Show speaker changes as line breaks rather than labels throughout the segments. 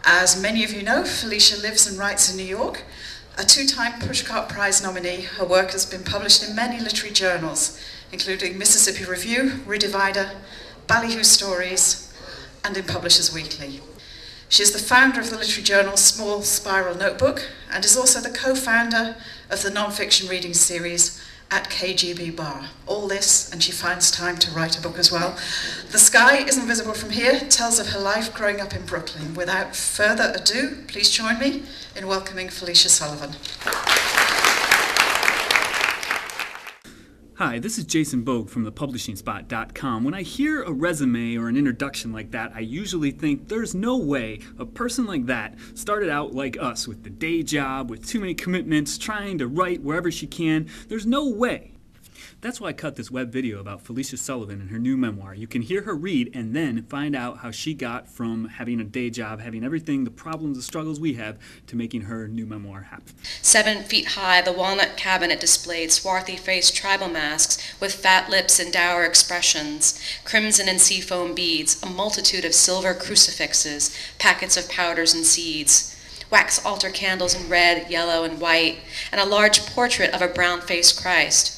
As many of you know, Felicia lives and writes in New York. A two-time Pushcart Prize nominee, her work has been published in many literary journals, including Mississippi Review, Redivider, Ballyhoo Stories, and in Publishers Weekly. She is the founder of the literary journal Small Spiral Notebook and is also the co-founder of the non-fiction reading series at KGB Bar. All this, and she finds time to write a book as well. The Sky Isn't Visible from Here tells of her life growing up in Brooklyn. Without further ado, please join me in welcoming Felicia Sullivan.
Hi, this is Jason Boog from thepublishingspot.com. When I hear a resume or an introduction like that, I usually think there's no way a person like that started out like us with the day job, with too many commitments, trying to write wherever she can. There's no way. That's why I cut this web video about Felicia Sullivan and her new memoir. You can hear her read and then find out how she got from having a day job, having everything, the problems, the struggles we have, to making her new memoir happen.
7 feet high, the walnut cabinet displayed swarthy-faced tribal masks with fat lips and dour expressions, crimson and seafoam beads, a multitude of silver crucifixes, packets of powders and seeds, wax altar candles in red, yellow, and white, and a large portrait of a brown-faced Christ.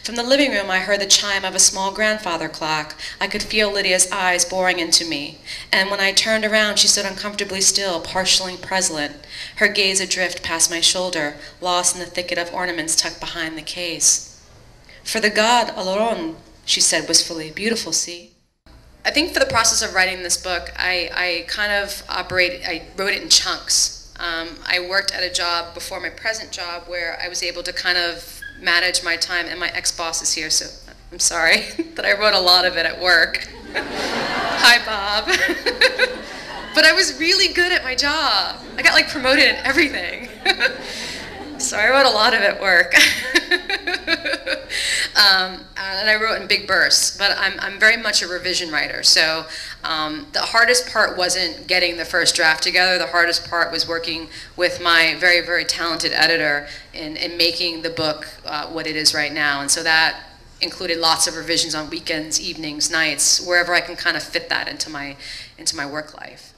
From the living room, I heard the chime of a small grandfather clock. I could feel Lydia's eyes boring into me, and when I turned around, she stood uncomfortably still, partially present, her gaze adrift past my shoulder, lost in the thicket of ornaments tucked behind the case. "For the god Aloron," she said wistfully. "Beautiful, see?" I think for the process of writing this book, I wrote it in chunks. I worked at a job before my present job where I was able to kind of manage my time, and my ex-boss is here, so I'm sorry that I wrote a lot of it at work. Hi, Bob. But I was really good at my job. I got like promoted and everything. So I wrote a lot of it at work. And I wrote in big bursts, but I'm very much a revision writer, so the hardest part wasn't getting the first draft together. The hardest part was working with my very, very talented editor in making the book what it is right now. And so that included lots of revisions on weekends, evenings, nights, wherever I can kind of fit that into my work life.